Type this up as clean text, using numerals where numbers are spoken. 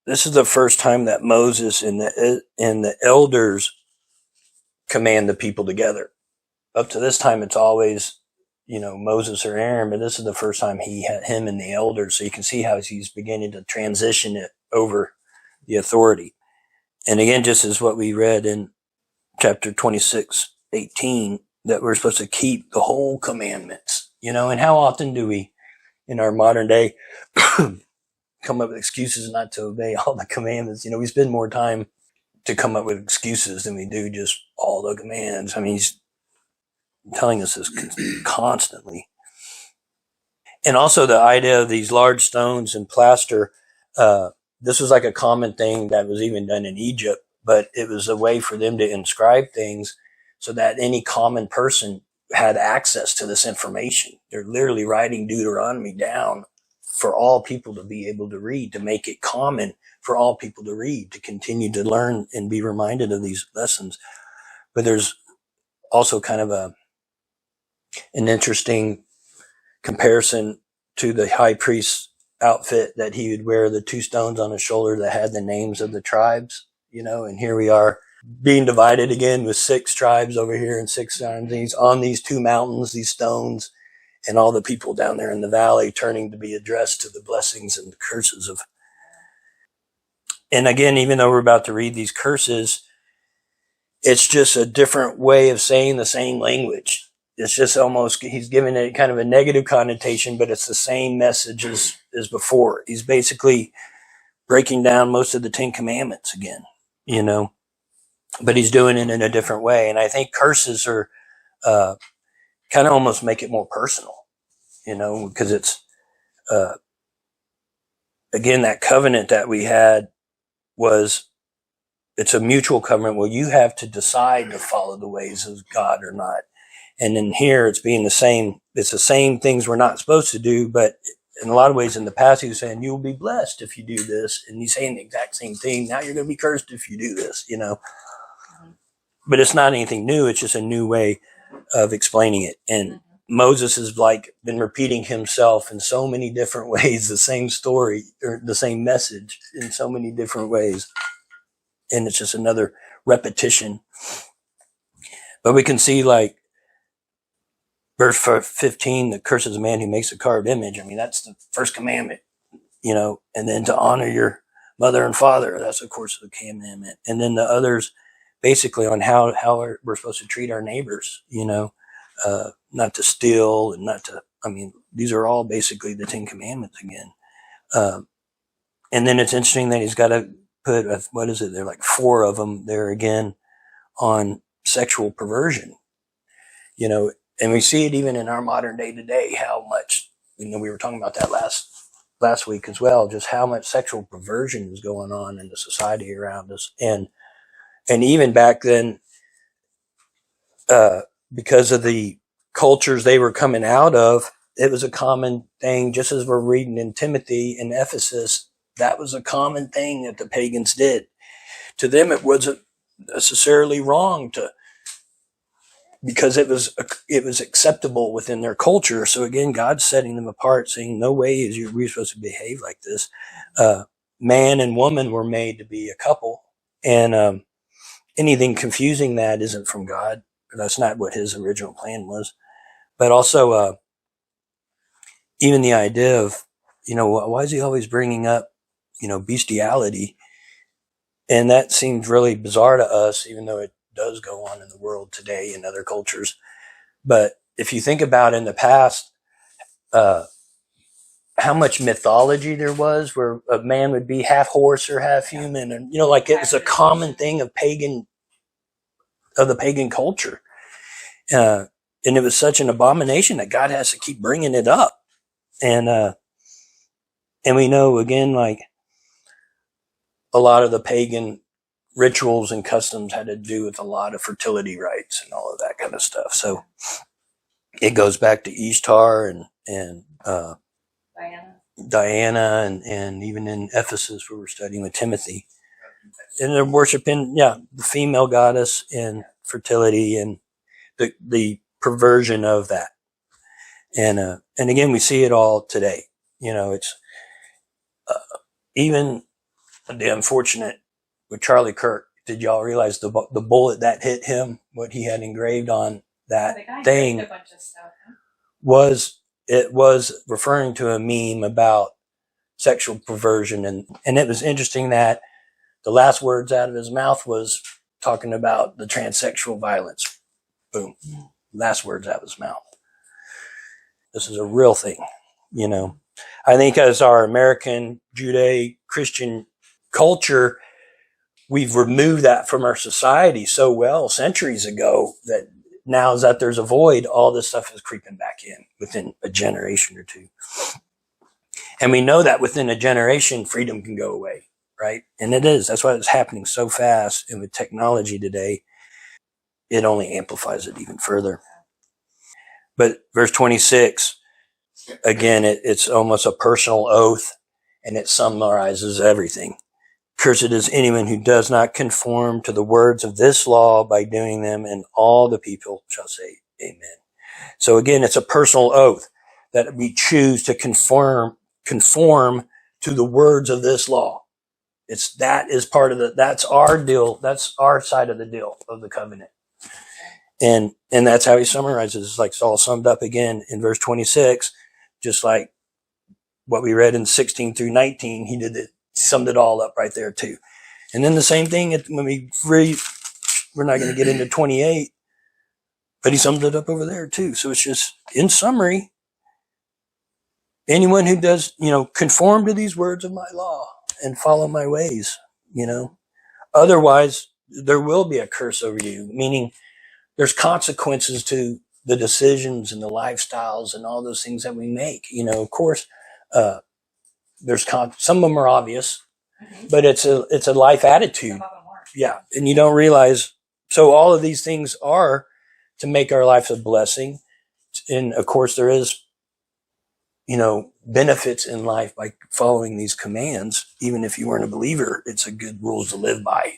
this is the first time that Moses and the elders command the people together. Up to this time, it's always, Moses or Aaron, but this is the first time he had him and the elders. So you can see how he's beginning to transition it over the authority. And again, just as what we read in chapter 26:18, that we're supposed to keep the whole commandments, and how often do we, in our modern day, come up with excuses not to obey all the commandments? We spend more time to come up with excuses than we do just all the commands. I mean, he's telling us this constantly. And also the idea of these large stones and plaster, this was like a common thing that was even done in Egypt, but it was a way for them to inscribe things so that any common person had access to this information. They're literally writing Deuteronomy down for all people to be able to read, to make it common for all people to read, to continue to learn and be reminded of these lessons. But there's also kind of an interesting comparison to the high priest's outfit, that he would wear the 2 stones on his shoulder that had the names of the tribes, and here we are being divided again with 6 tribes over here and 6 tribes on these 2 mountains, these stones, and all the people down there in the valley turning to be addressed to the blessings and the curses of. And again, even though we're about to read these curses, it's just a different way of saying the same language. It's just almost, he's giving it kind of a negative connotation, but it's the same message as before. He's basically breaking down most of the 10 Commandments again, but he's doing it in a different way. And I think curses are kind of almost make it more personal, because it's, again, that covenant that we had it's a mutual covenant where you have to decide to follow the ways of God or not. And then here it's being it's the same things we're not supposed to do, but in a lot of ways in the past he was saying, you will be blessed if you do this. And he's saying the exact same thing. Now you're going to be cursed if you do this, But it's not anything new. It's just a new way of explaining it. And Moses has been repeating himself in so many different ways, the same story or the same message in so many different ways. And it's just another repetition. But we can see verse 15, the curse is a man who makes a carved image. I mean, that's the first commandment, and then to honor your mother and father. That's, of course, the commandment. And then the others basically on how we're supposed to treat our neighbors, not to steal and these are all basically the 10 Commandments again. And then it's interesting that he's got to put, what is it? There are 4 of them there again on sexual perversion, and we see it even in our modern day today, how much, we were talking about that last week as well, just how much sexual perversion is going on in the society around us. And even back then, because of the cultures they were coming out of, it was a common thing, just as we're reading in Timothy in Ephesus, that was a common thing that the pagans did. To them, it wasn't necessarily wrong because it was acceptable within their culture. So again, God's setting them apart, saying, no way is we're supposed to behave like this. Man and woman were made to be a couple, and anything confusing that isn't from God. That's not what his original plan was. But also, even the idea of, why is he always bringing up, bestiality? And that seems really bizarre to us, even though it does go on in the world today in other cultures. But if you think about in the past, how much mythology there was where a man would be half horse or half human. And, it was a common thing of the pagan culture. And it was such an abomination that God has to keep bringing it up. And we know, again, a lot of the pagan rituals and customs had to do with a lot of fertility rites and all of that kind of stuff. So it goes back to Ishtar and Diana and even in Ephesus where we're studying with Timothy. And they're worshiping, the female goddess and fertility and the perversion of that. And again, we see it all today. It's even the unfortunate with Charlie Kirk. Did y'all realize the bullet that hit him, what he had engraved on that thing, a bunch of stuff, was referring to a meme about sexual perversion, and it was interesting that the last words out of his mouth was talking about the transsexual violence. Boom. Last words out of his mouth. This is a real thing, you know. I think as our American Judeo-Christian culture, we've removed that from our society so well centuries ago that now that there's a void, all this stuff is creeping back in within a generation or two. And we know that within a generation, freedom can go away, right? And it is. That's why it's happening so fast. And with technology today, it only amplifies it even further. But verse 26, again, it's almost a personal oath, and it summarizes everything. Cursed is anyone who does not conform to the words of this law by doing them, and all the people shall say amen. So again, it's a personal oath that we choose to conform to the words of this law. That is part of that's our deal. That's our side of the deal of the covenant. And that's how he summarizes. It's like it's all summed up again in verse 26, just like what we read in 16 through 19. He summed it all up right there too. And then the same thing when we read, we're not going to get into 28, but he summed it up over there too. So it's just, in summary, anyone who does, conform to these words of my law and follow my ways, otherwise there will be a curse over you, meaning there's consequences to the decisions and the lifestyles and all those things that we make. Of course, there's some of them are obvious, but it's a life attitude. Yeah. And you don't realize. So all of these things are to make our life a blessing. And of course there is, benefits in life by following these commands. Even if you weren't a believer, it's a good rules to live by,